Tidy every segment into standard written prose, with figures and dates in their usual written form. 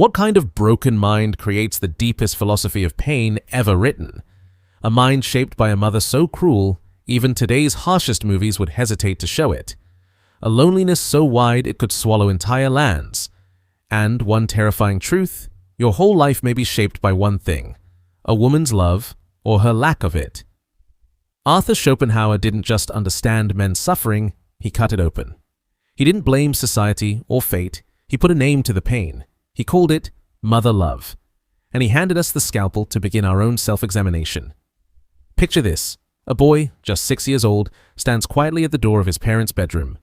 What kind of broken mind creates the deepest philosophy of pain ever written? A mind shaped by a mother so cruel, even today's harshest movies would hesitate to show it. A loneliness so wide it could swallow entire lands. And one terrifying truth, your whole life may be shaped by one thing, a woman's love or her lack of it. Arthur Schopenhauer didn't just understand men's suffering, he cut it open. He didn't blame society or fate, he put a name to the pain. He called it mother love. And he handed us the scalpel to begin our own self-examination. Picture this. A boy, just 6 years old, stands quietly at the door of his parents' bedroom.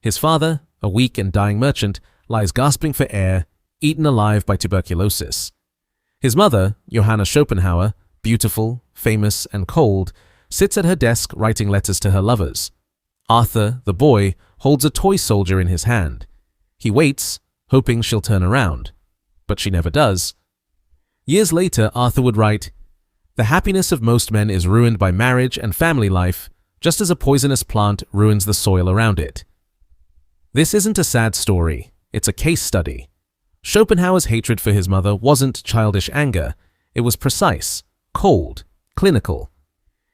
His father, a weak and dying merchant, lies gasping for air, eaten alive by tuberculosis. His mother, Johanna Schopenhauer, beautiful, famous, and cold, sits at her desk writing letters to her lovers. Arthur, the boy, holds a toy soldier in his hand. He waits, hoping she'll turn around. But she never does. Years later, Arthur would write, "The happiness of most men is ruined by marriage and family life, just as a poisonous plant ruins the soil around it." This isn't a sad story, it's a case study. Schopenhauer's hatred for his mother wasn't childish anger, it was precise, cold, clinical.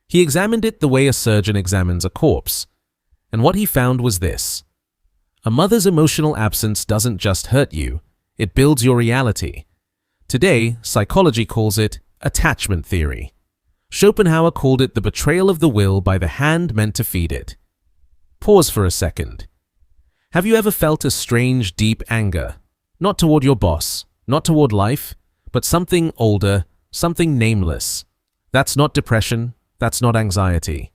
He examined it the way a surgeon examines a corpse. And what he found was this. A mother's emotional absence doesn't just hurt you, it builds your reality. Today, psychology calls it attachment theory. Schopenhauer called it the betrayal of the will by the hand meant to feed it. Pause for a second. Have you ever felt a strange, deep anger? Not toward your boss, not toward life, but something older, something nameless. That's not depression, that's not anxiety.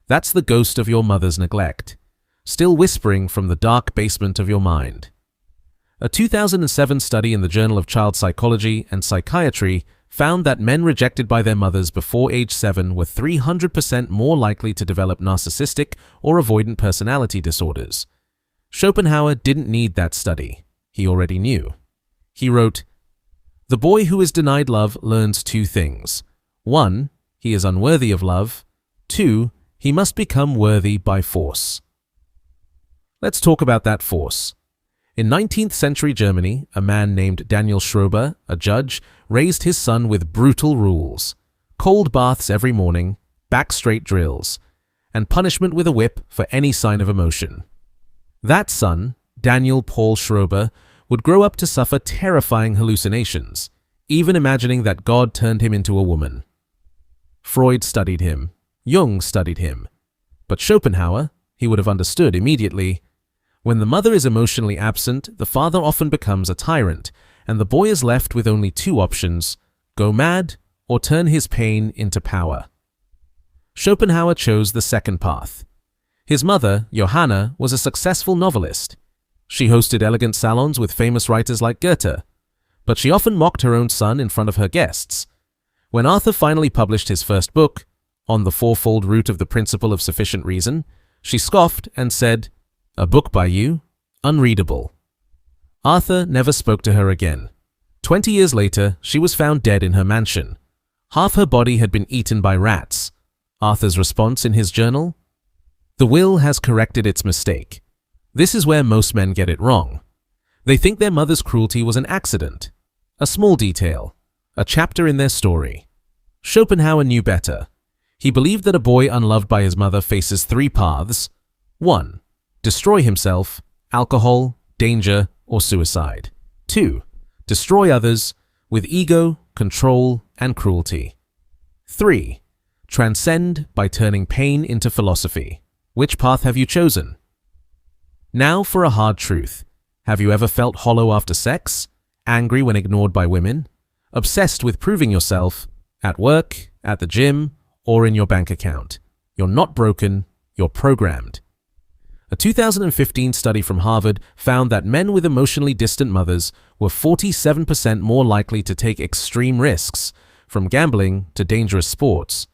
That's the ghost of your mother's neglect, still whispering from the dark basement of your mind. A 2007 study in the Journal of Child Psychology and Psychiatry found that men rejected by their mothers before age 7 were 300% more likely to develop narcissistic or avoidant personality disorders. Schopenhauer didn't need that study. He already knew. He wrote, "The boy who is denied love learns two things. 1. He is unworthy of love. 2. He must become worthy by force." Let's talk about that force. In 19th century Germany, a man named Daniel Schrober, a judge, raised his son with brutal rules. Cold baths every morning, back straight drills, and punishment with a whip for any sign of emotion. That son, Daniel Paul Schrober, would grow up to suffer terrifying hallucinations, even imagining that God turned him into a woman. Freud studied him. Jung studied him. But Schopenhauer, he would have understood immediately. When the mother is emotionally absent, the father often becomes a tyrant, and the boy is left with only two options: go mad or turn his pain into power. Schopenhauer chose the second path. His mother, Johanna, was a successful novelist. She hosted elegant salons with famous writers like Goethe, but she often mocked her own son in front of her guests. When Arthur finally published his first book, On the Fourfold Root of the Principle of Sufficient Reason, she scoffed and said, "A book by you? Unreadable." Arthur never spoke to her again. 20 years later, she was found dead in her mansion. Half her body had been eaten by rats. Arthur's response in his journal? "The will has corrected its mistake." This is where most men get it wrong. They think their mother's cruelty was an accident, a small detail, a chapter in their story. Schopenhauer knew better. He believed that a boy unloved by his mother faces three paths. 1. Destroy himself, alcohol, danger, or suicide. 2. Destroy others with ego, control, and cruelty. 3. Transcend by turning pain into philosophy. Which path have you chosen? Now for a hard truth. Have you ever felt hollow after sex? Angry when ignored by women? Obsessed with proving yourself? At work, at the gym, or in your bank account? You're not broken, you're programmed. A 2015 study from Harvard found that men with emotionally distant mothers were 47% more likely to take extreme risks, from gambling to dangerous sports.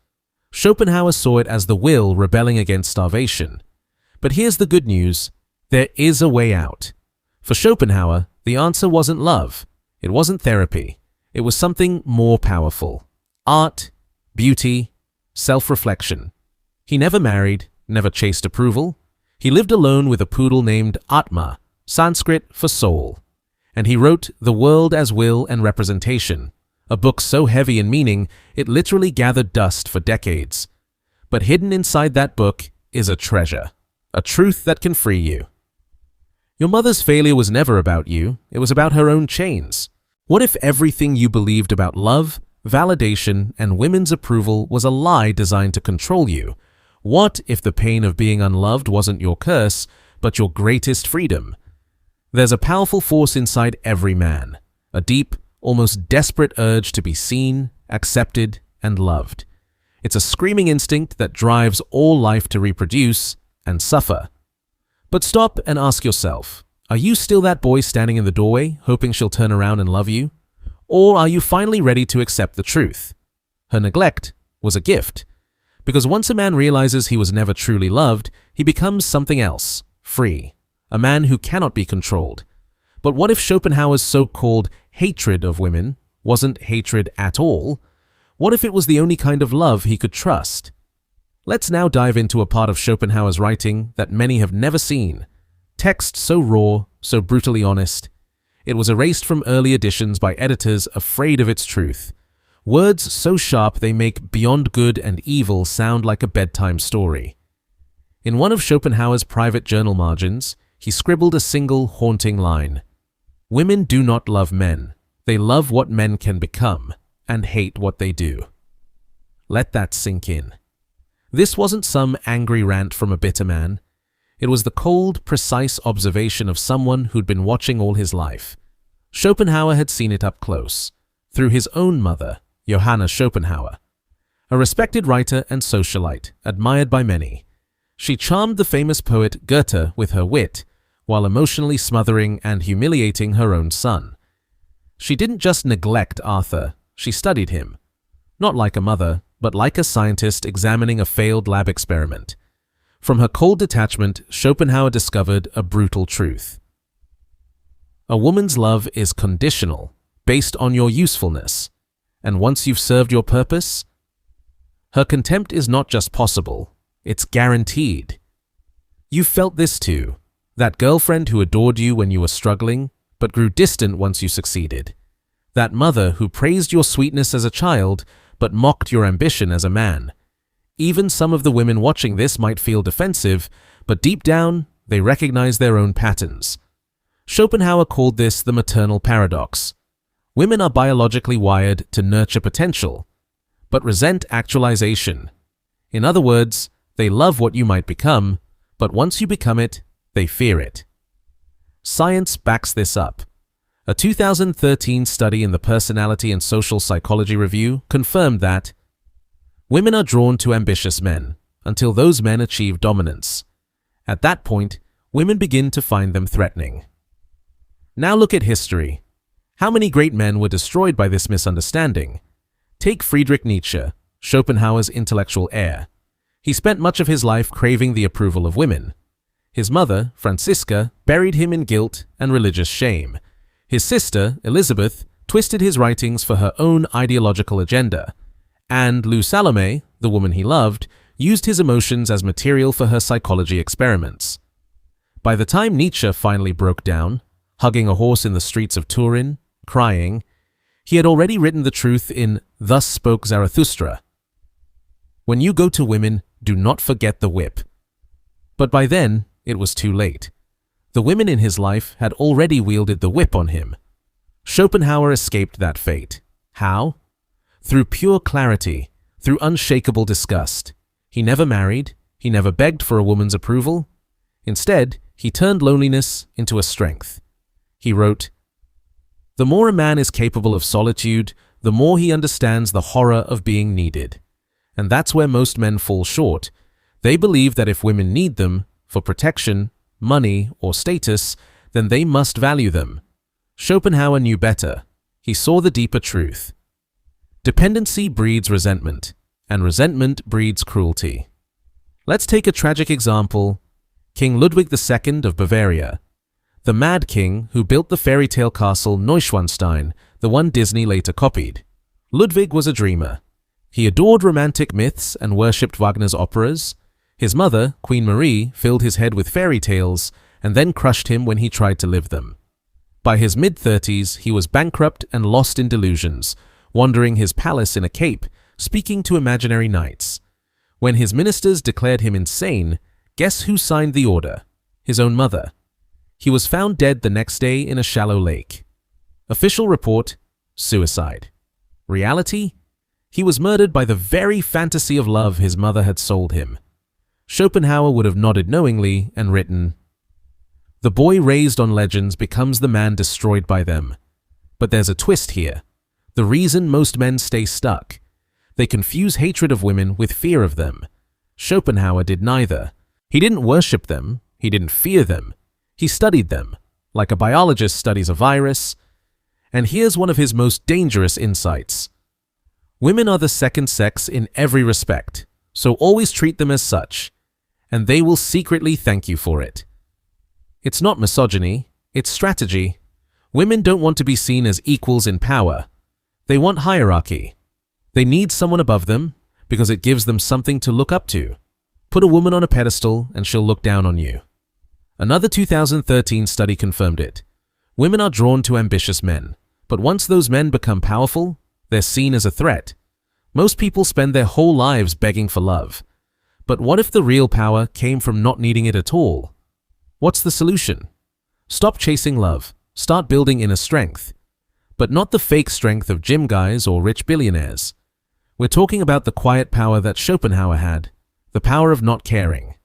Schopenhauer saw it as the will rebelling against starvation. But here's the good news. There is a way out. For Schopenhauer, the answer wasn't love. It wasn't therapy. It was something more powerful. Art, beauty, self-reflection. He never married, never chased approval. He lived alone with a poodle named Atma, Sanskrit for soul. and he wrote The World as Will and Representation, a book so heavy in meaning it literally gathered dust for decades. But hidden inside that book is a treasure, a truth that can free you. Your mother's failure was never about you, it was about her own chains. What if everything you believed about love, validation, and women's approval was a lie designed to control you? What if the pain of being unloved wasn't your curse, but your greatest freedom? There's a powerful force inside every man, a deep, almost desperate urge to be seen, accepted, and loved. It's a screaming instinct that drives all life to reproduce and suffer. But stop and ask yourself, are you still that boy standing in the doorway, hoping she'll turn around and love you? Or are you finally ready to accept the truth? Her neglect was a gift. Because once a man realizes he was never truly loved, he becomes something else, free, a man who cannot be controlled. But what if Schopenhauer's so-called hatred of women wasn't hatred at all? What if it was the only kind of love he could trust? Let's now dive into a part of Schopenhauer's writing that many have never seen. Text so raw, so brutally honest. It was erased from early editions by editors afraid of its truth. Words so sharp they make beyond good and evil sound like a bedtime story. In one of Schopenhauer's private journal margins, he scribbled a single haunting line. Women do not love men. They love what men can become and hate what they do. Let that sink in. This wasn't some angry rant from a bitter man. It was the cold, precise observation of someone who'd been watching all his life. Schopenhauer had seen it up close, through his own mother, Johanna Schopenhauer, a respected writer and socialite, admired by many. She charmed the famous poet Goethe with her wit, while emotionally smothering and humiliating her own son. She didn't just neglect Arthur, she studied him. Not like a mother, but like a scientist examining a failed lab experiment. From her cold detachment, Schopenhauer discovered a brutal truth. A woman's love is conditional, based on your usefulness, and once you've served your purpose, her contempt is not just possible, it's guaranteed. You've felt this too, that girlfriend who adored you when you were struggling, but grew distant once you succeeded. That mother who praised your sweetness as a child, but mocked your ambition as a man. Even some of the women watching this might feel defensive, but deep down, they recognize their own patterns. Schopenhauer called this the maternal paradox. Women are biologically wired to nurture potential, but resent actualization. In other words, they love what you might become, but once you become it, they fear it. Science backs this up. A 2013 study in the Personality and Social Psychology Review confirmed that women are drawn to ambitious men until those men achieve dominance. At that point, women begin to find them threatening. Now look at history. How many great men were destroyed by this misunderstanding? Take Friedrich Nietzsche, Schopenhauer's intellectual heir. He spent much of his life craving the approval of women. His mother, Franziska, buried him in guilt and religious shame. His sister, Elizabeth, twisted his writings for her own ideological agenda. And Lou Salome, the woman he loved, used his emotions as material for her psychology experiments. By the time Nietzsche finally broke down, hugging a horse in the streets of Turin, crying, he had already written the truth in Thus Spoke Zarathustra. When you go to women, do not forget the whip. But by then, it was too late. The women in his life had already wielded the whip on him. Schopenhauer escaped that fate. How? Through pure clarity, through unshakable disgust. He never married, he never begged for a woman's approval. Instead, he turned loneliness into a strength. He wrote, "The more a man is capable of solitude, the more he understands the horror of being needed. And that's where most men fall short. They believe that if women need them, for protection, money, or status, then they must value them. Schopenhauer knew better. He saw the deeper truth. Dependency breeds resentment, and resentment breeds cruelty. Let's take a tragic example. King Ludwig II of Bavaria, the Mad King who built the fairy tale castle Neuschwanstein, the one Disney later copied. Ludwig was a dreamer. He adored romantic myths and worshipped Wagner's operas. His mother, Queen Marie, filled his head with fairy tales and then crushed him when he tried to live them. By his mid-30s, he was bankrupt and lost in delusions, wandering his palace in a cape, speaking to imaginary knights. When his ministers declared him insane, guess who signed the order? His own mother. He was found dead the next day in a shallow lake. Official report: suicide. Reality? He was murdered by the very fantasy of love his mother had sold him. Schopenhauer would have nodded knowingly and written, "The boy raised on legends becomes the man destroyed by them." But there's a twist here. The reason most men stay stuck. They confuse hatred of women with fear of them. Schopenhauer did neither. He didn't worship them. He didn't fear them. He studied them, like a biologist studies a virus. And here's one of his most dangerous insights. Women are the second sex in every respect, so always treat them as such, and they will secretly thank you for it. It's not misogyny, it's strategy. Women don't want to be seen as equals in power. They want hierarchy. They need someone above them because it gives them something to look up to. Put a woman on a pedestal and she'll look down on you. Another 2013 study confirmed it. Women are drawn to ambitious men, but once those men become powerful, they're seen as a threat. Most people spend their whole lives begging for love. But what if the real power came from not needing it at all? What's the solution? Stop chasing love. Start building inner strength. But not the fake strength of gym guys or rich billionaires. We're talking about the quiet power that Schopenhauer had, the power of not caring.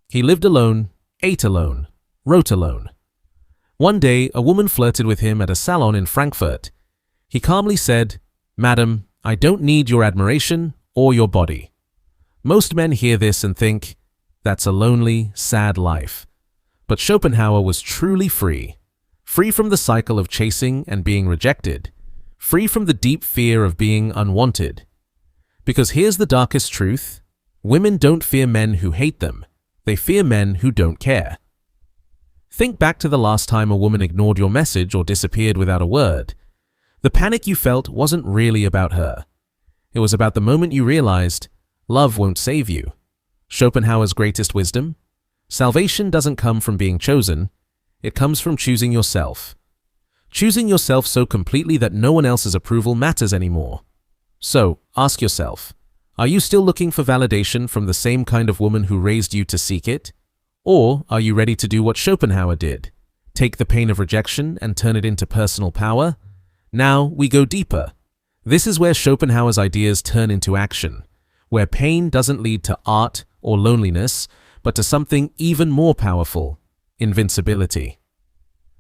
He lived alone, ate alone, wrote alone. One day, a woman flirted with him at a salon in Frankfurt. He calmly said, "Madam, I don't need your admiration or your body." Most men hear this and think, that's a lonely, sad life. But Schopenhauer was truly free. Free from the cycle of chasing and being rejected. Free from the deep fear of being unwanted. Because here's the darkest truth. Women don't fear men who hate them. They fear men who don't care. Think back to the last time a woman ignored your message or disappeared without a word. The panic you felt wasn't really about her. It was about the moment you realized, love won't save you. Schopenhauer's greatest wisdom? Salvation doesn't come from being chosen. It comes from choosing yourself. Choosing yourself so completely that no one else's approval matters anymore. So, ask yourself, are you still looking for validation from the same kind of woman who raised you to seek it? Or are you ready to do what Schopenhauer did? Take the pain of rejection and turn it into personal power? Now we go deeper. This is where Schopenhauer's ideas turn into action, where pain doesn't lead to art or loneliness, but to something even more powerful: invincibility.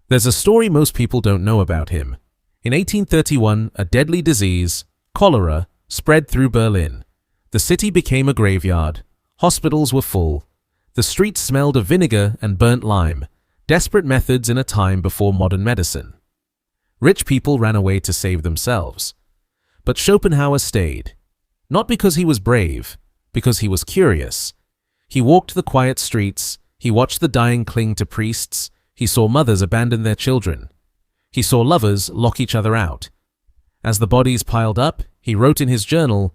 There's a story most people don't know about him. In 1831, a deadly disease, cholera, spread through Berlin. The city became a graveyard. Hospitals were full. The streets smelled of vinegar and burnt lime, desperate methods in a time before modern medicine. Rich people ran away to save themselves. But Schopenhauer stayed. Not because he was brave, because he was curious. He walked the quiet streets. He watched the dying cling to priests. He saw mothers abandon their children. He saw lovers lock each other out. As the bodies piled up, he wrote in his journal,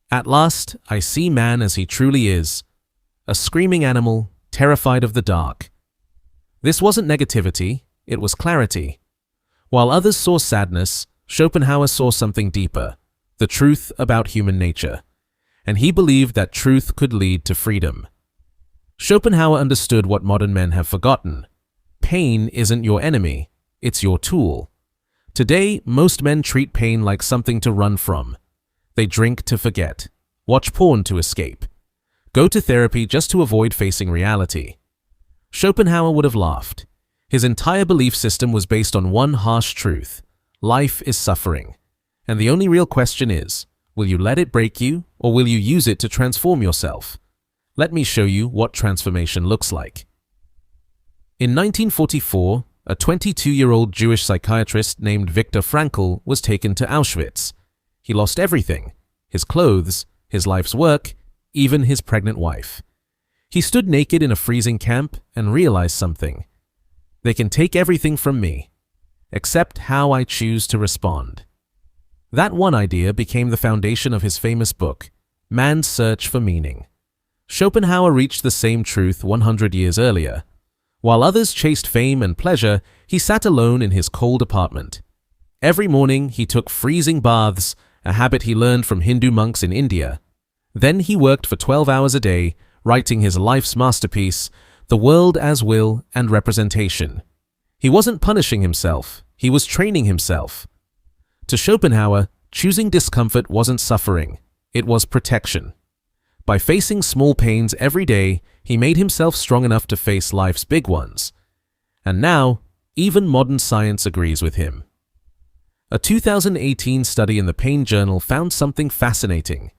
"At last, I see man as he truly is, a screaming animal, terrified of the dark." This wasn't negativity, it was clarity. While others saw sadness, Schopenhauer saw something deeper, the truth about human nature. And he believed that truth could lead to freedom. Schopenhauer understood what modern men have forgotten. Pain isn't your enemy, it's your tool. Today, most men treat pain like something to run from. They drink to forget, watch porn to escape, go to therapy just to avoid facing reality. Schopenhauer would have laughed. His entire belief system was based on one harsh truth: life is suffering. And the only real question is, will you let it break you, or will you use it to transform yourself? Let me show you what transformation looks like. In 1944, a 22-year-old Jewish psychiatrist named Viktor Frankl was taken to Auschwitz. He lost everything: his clothes, his life's work, even his pregnant wife. He stood naked in a freezing camp and realized something. They can take everything from me, except how I choose to respond. That one idea became the foundation of his famous book, Man's Search for Meaning. Schopenhauer reached the same truth 100 years earlier. While others chased fame and pleasure, he sat alone in his cold apartment. Every morning he took freezing baths, a habit he learned from Hindu monks in India. Then he worked for 12 hours a day, writing his life's masterpiece, The World as Will and Representation. He wasn't punishing himself, he was training himself. To Schopenhauer, choosing discomfort wasn't suffering, it was protection. By facing small pains every day, he made himself strong enough to face life's big ones. And now, even modern science agrees with him. A 2018 study in the Pain Journal found something fascinating.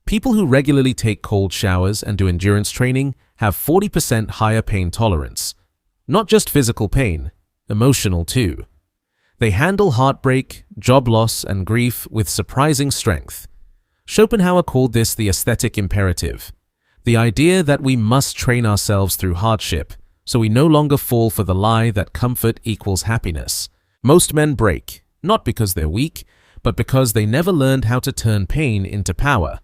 People who regularly take cold showers and do endurance training have 40% higher pain tolerance. Not just physical pain, emotional too. They handle heartbreak, job loss, and grief with surprising strength. Schopenhauer called this the aesthetic imperative, the idea that we must train ourselves through hardship so we no longer fall for the lie that comfort equals happiness. Most men break, not because they're weak, but because they never learned how to turn pain into power.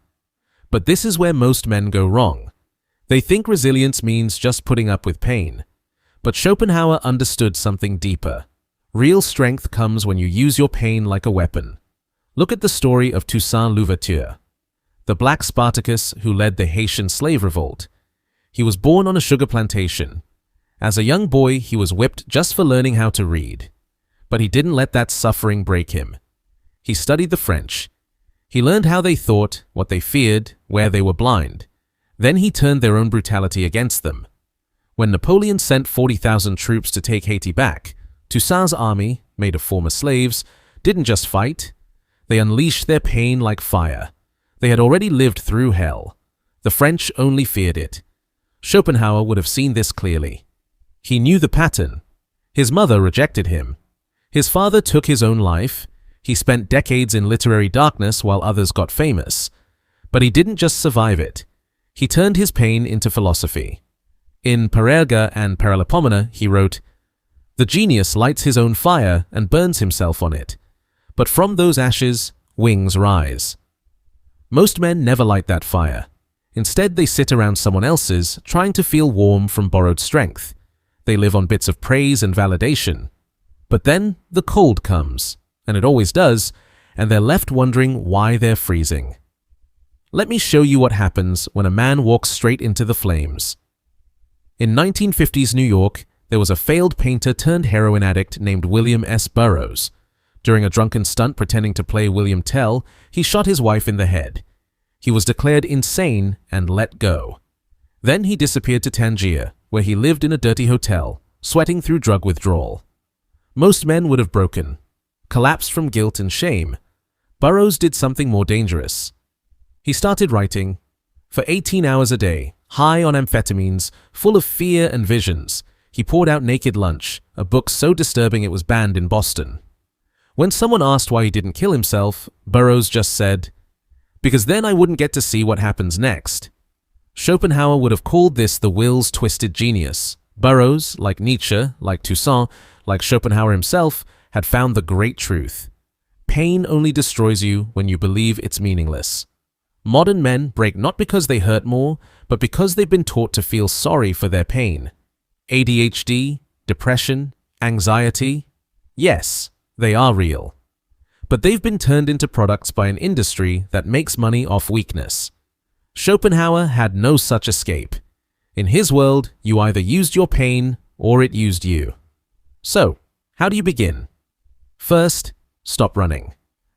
But this is where most men go wrong. They think resilience means just putting up with pain. But Schopenhauer understood something deeper. Real strength comes when you use your pain like a weapon. Look at the story of Toussaint Louverture, the black Spartacus who led the Haitian slave revolt. He was born on a sugar plantation. As a young boy, he was whipped just for learning how to read. But he didn't let that suffering break him. He studied the French. He learned how they thought, what they feared, where they were blind. Then he turned their own brutality against them. When Napoleon sent 40,000 troops to take Haiti back, Toussaint's army, made of former slaves, didn't just fight. They unleashed their pain like fire. They had already lived through hell. The French only feared it. Schopenhauer would have seen this clearly. He knew the pattern. His mother rejected him. His father took his own life. He spent decades in literary darkness while others got famous. But he didn't just survive it. He turned his pain into philosophy. In Parerga and Paralipomena, he wrote, "The genius lights his own fire and burns himself on it. But from those ashes, wings rise." Most men never light that fire. Instead, they sit around someone else's, trying to feel warm from borrowed strength. They live on bits of praise and validation. But then the cold comes, and it always does, and they're left wondering why they're freezing. Let me show you what happens when a man walks straight into the flames. In 1950s New York, there was a failed painter turned heroin addict named William S. Burroughs. During a drunken stunt pretending to play William Tell, he shot his wife in the head. He was declared insane and let go. Then he disappeared to Tangier, where he lived in a dirty hotel, sweating through drug withdrawal. Most men would have broken, collapsed from guilt and shame. Burroughs did something more dangerous. He started writing. For 18 hours a day, high on amphetamines, full of fear and visions, he poured out Naked Lunch, a book so disturbing it was banned in Boston. When someone asked why he didn't kill himself, Burroughs just said, "Because then I wouldn't get to see what happens next." Schopenhauer would have called this the will's twisted genius. Burroughs, like Nietzsche, like Toussaint, like Schopenhauer himself, had found the great truth. Pain only destroys you when you believe it's meaningless. Modern men break not because they hurt more, but because they've been taught to feel sorry for their pain. ADHD, depression, anxiety, yes, they are real. But they've been turned into products by an industry that makes money off weakness. Schopenhauer had no such escape. In his world, you either used your pain or it used you. So, how do you begin? First, stop running.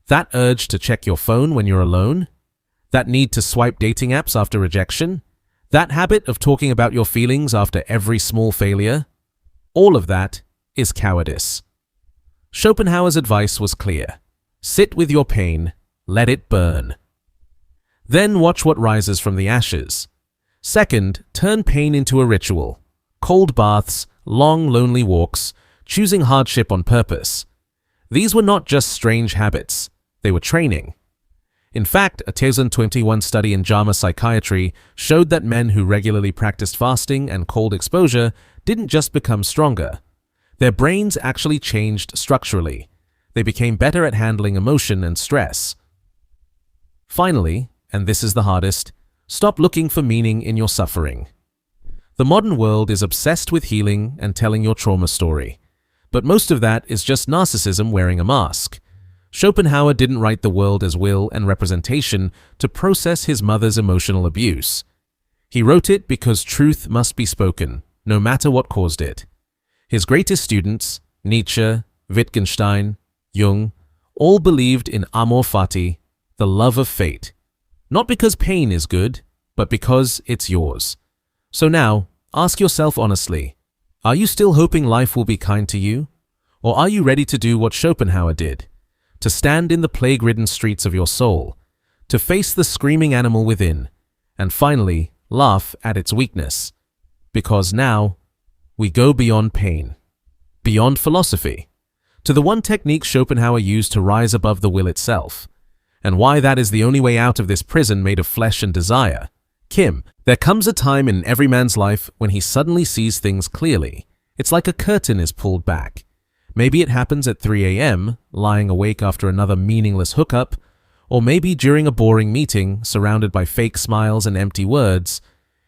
That urge to check your phone when you're alone? That need to swipe dating apps after rejection? That habit of talking about your feelings after every small failure? All of that is cowardice. Schopenhauer's advice was clear. Sit with your pain, let it burn. Then watch what rises from the ashes. Second, turn pain into a ritual. Cold baths, long lonely walks, choosing hardship on purpose. These were not just strange habits, they were training. In fact, a 2021 study in JAMA Psychiatry showed that men who regularly practiced fasting and cold exposure didn't just become stronger. Their brains actually changed structurally. They became better at handling emotion and stress. Finally, and this is the hardest, stop looking for meaning in your suffering. The modern world is obsessed with healing and telling your trauma story. But most of that is just narcissism wearing a mask. Schopenhauer didn't write the world as will and representation to process his mother's emotional abuse. He wrote it because truth must be spoken, no matter what caused it. His greatest students, Nietzsche, Wittgenstein, Jung, all believed in amor fati, the love of fate. Not because pain is good, but because it's yours. So now, ask yourself honestly, are you still hoping life will be kind to you? Or are you ready to do what Schopenhauer did? To stand in the plague-ridden streets of your soul, to face the screaming animal within, and finally, laugh at its weakness. Because now, we go beyond pain, beyond philosophy, to the one technique Schopenhauer used to rise above the will itself, and why that is the only way out of this prison made of flesh and desire. Kim, there comes a time in every man's life when he suddenly sees things clearly. It's like a curtain is pulled back. Maybe it happens at 3 a.m., lying awake after another meaningless hookup, or maybe during a boring meeting, surrounded by fake smiles and empty words.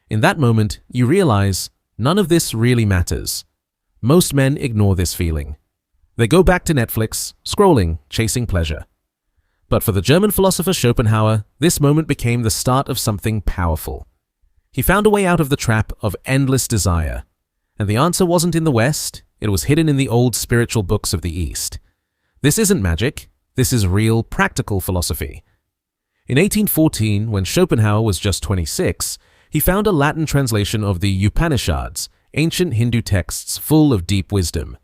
In that moment, you realize none of this really matters. Most men ignore this feeling. They go back to Netflix, scrolling, chasing pleasure. But for the German philosopher Schopenhauer, this moment became the start of something powerful. He found a way out of the trap of endless desire. And the answer wasn't in the West, it was hidden in the old spiritual books of the East. This isn't magic, this is real, practical philosophy. In 1814, when Schopenhauer was just 26, he found a Latin translation of the Upanishads, ancient Hindu texts full of deep wisdom.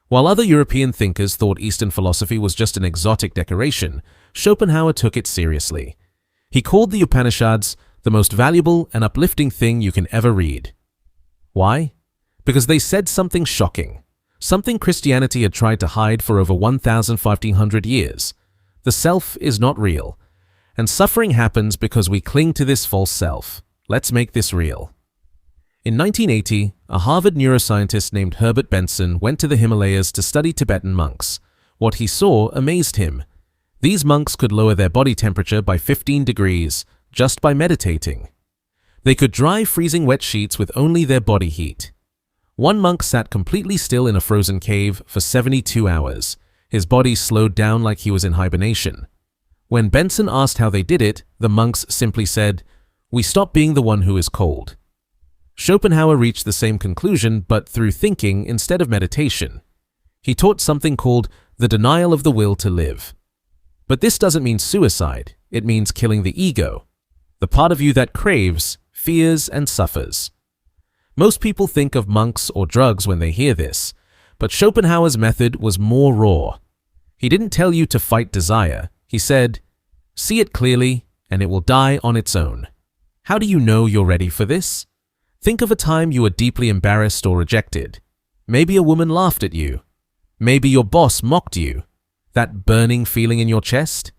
While other European thinkers thought Eastern philosophy was just an exotic decoration, Schopenhauer took it seriously. He called the Upanishads the most valuable and uplifting thing you can ever read. Why? Because they said something shocking, something Christianity had tried to hide for over 1,500 years. The self is not real, and suffering happens because we cling to this false self. Let's make this real. In 1980, a Harvard neuroscientist named Herbert Benson went to the Himalayas to study Tibetan monks. What he saw amazed him. These monks could lower their body temperature by 15 degrees just by meditating. They could dry freezing wet sheets with only their body heat. One monk sat completely still in a frozen cave for 72 hours. His body slowed down like he was in hibernation. When Benson asked how they did it, the monks simply said, "We stop being the one who is cold." Schopenhauer reached the same conclusion, but through thinking instead of meditation. He taught something called the denial of the will to live. But this doesn't mean suicide, it means killing the ego, the part of you that craves, fears, and suffers. Most people think of monks or drugs when they hear this, but Schopenhauer's method was more raw. He didn't tell you to fight desire. He said, "See it clearly, and it will die on its own." How do you know you're ready for this? Think of a time you were deeply embarrassed or rejected. Maybe a woman laughed at you. Maybe your boss mocked you. That burning feeling in your chest?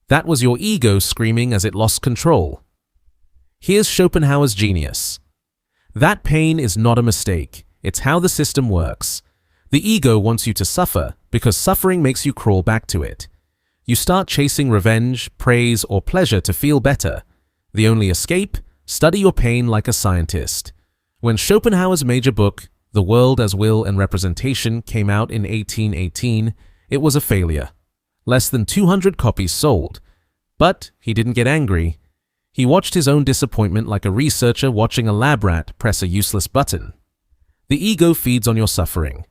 That was your ego screaming as it lost control. Here's Schopenhauer's genius. That pain is not a mistake. It's how the system works. The ego wants you to suffer because suffering makes you crawl back to it. You start chasing revenge, praise, or pleasure to feel better. The only escape? Study your pain like a scientist. When Schopenhauer's major book, The World as Will and Representation, came out in 1818, it was a failure. Less than 200 copies sold. But he didn't get angry. He watched his own disappointment like a researcher watching a lab rat press a useless button. The ego feeds on your suffering.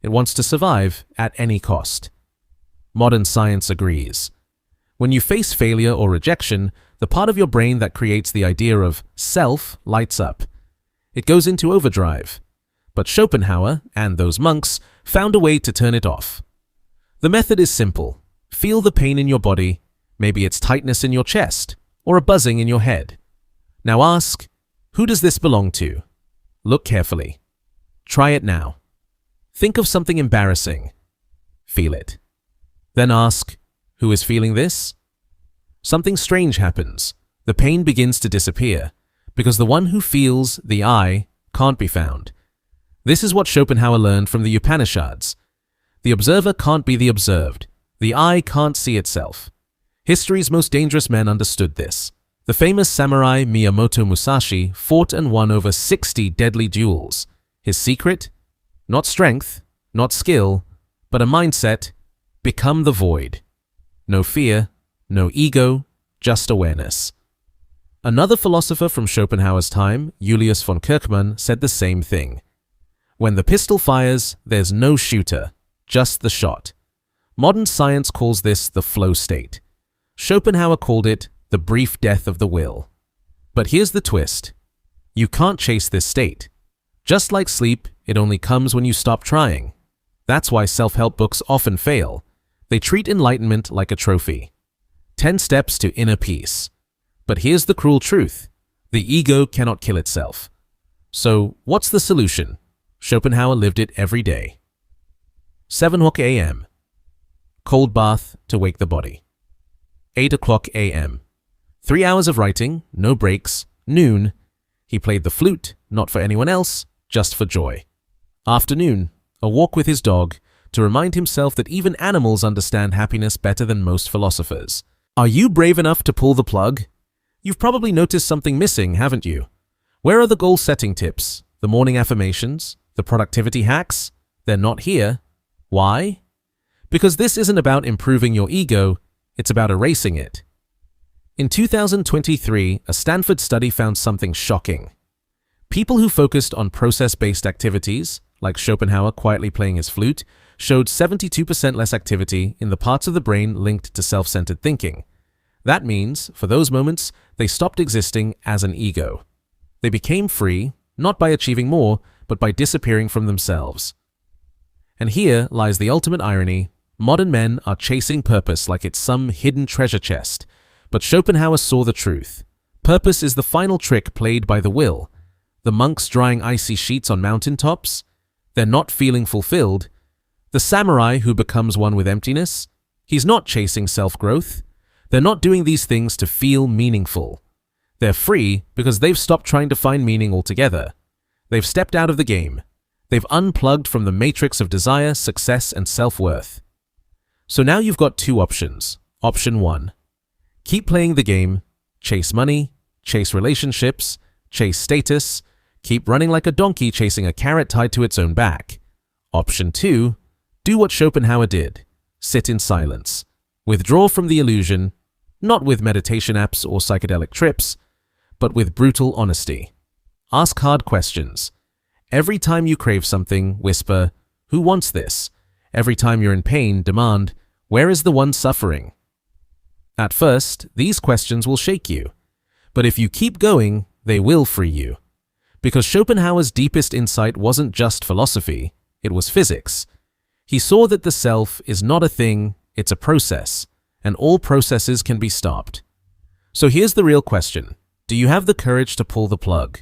It wants to survive at any cost. Modern science agrees. When you face failure or rejection, the part of your brain that creates the idea of self lights up. It goes into overdrive. But Schopenhauer and those monks found a way to turn it off. The method is simple. Feel the pain in your body. Maybe it's tightness in your chest or a buzzing in your head. Now ask, who does this belong to? Look carefully. Try it now. Think of something embarrassing. Feel it. Then ask, who is feeling this? Something strange happens. The pain begins to disappear because the one who feels, the I, can't be found. This is what Schopenhauer learned from the Upanishads. The observer can't be the observed. The I can't see itself. History's most dangerous men understood this. The famous samurai Miyamoto Musashi fought and won over 60 deadly duels. His secret? Not strength, not skill, but a mindset: become the void. No fear, no ego, just awareness. Another philosopher from Schopenhauer's time, Julius von Kirchmann, said the same thing. When the pistol fires, there's no shooter, just the shot. Modern science calls this the flow state. Schopenhauer called it the brief death of the will. But here's the twist. You can't chase this state. Just like sleep, it only comes when you stop trying. That's why self-help books often fail. They treat enlightenment like a trophy. 10 steps to inner peace. But here's the cruel truth. The ego cannot kill itself. So, what's the solution? Schopenhauer lived it every day. 7 a.m. Cold bath to wake the body. 8 a.m. 3 hours of writing, no breaks. Noon. He played the flute, not for anyone else, just for joy. Afternoon. A walk with his dog, to remind himself that even animals understand happiness better than most philosophers. Are you brave enough to pull the plug? You've probably noticed something missing, haven't you? Where are the goal-setting tips, the morning affirmations, the productivity hacks? They're not here. Why? Because this isn't about improving your ego, it's about erasing it. In 2023, a Stanford study found something shocking. People who focused on process-based activities, like Schopenhauer quietly playing his flute, showed 72% less activity in the parts of the brain linked to self-centered thinking. That means, for those moments, they stopped existing as an ego. They became free, not by achieving more, but by disappearing from themselves. And here lies the ultimate irony. Modern men are chasing purpose like it's some hidden treasure chest. But Schopenhauer saw the truth. Purpose is the final trick played by the will. The monks drying icy sheets on mountaintops? They're not feeling fulfilled. The samurai who becomes one with emptiness? He's not chasing self-growth. They're not doing these things to feel meaningful. They're free because they've stopped trying to find meaning altogether. They've stepped out of the game. They've unplugged from the matrix of desire, success, and self-worth. So now you've got two options. Option 1. Keep playing the game, chase money, chase relationships, chase status, keep running like a donkey chasing a carrot tied to its own back. Option 2. Do what Schopenhauer did. Sit in silence. Withdraw from the illusion, not with meditation apps or psychedelic trips, but with brutal honesty. Ask hard questions. Every time you crave something, whisper, "Who wants this?" Every time you're in pain, demand, "Where is the one suffering?" At first, these questions will shake you. But if you keep going, they will free you. Because Schopenhauer's deepest insight wasn't just philosophy, it was physics. He saw that the self is not a thing, it's a process, and all processes can be stopped. So here's the real question. Do you have the courage to pull the plug?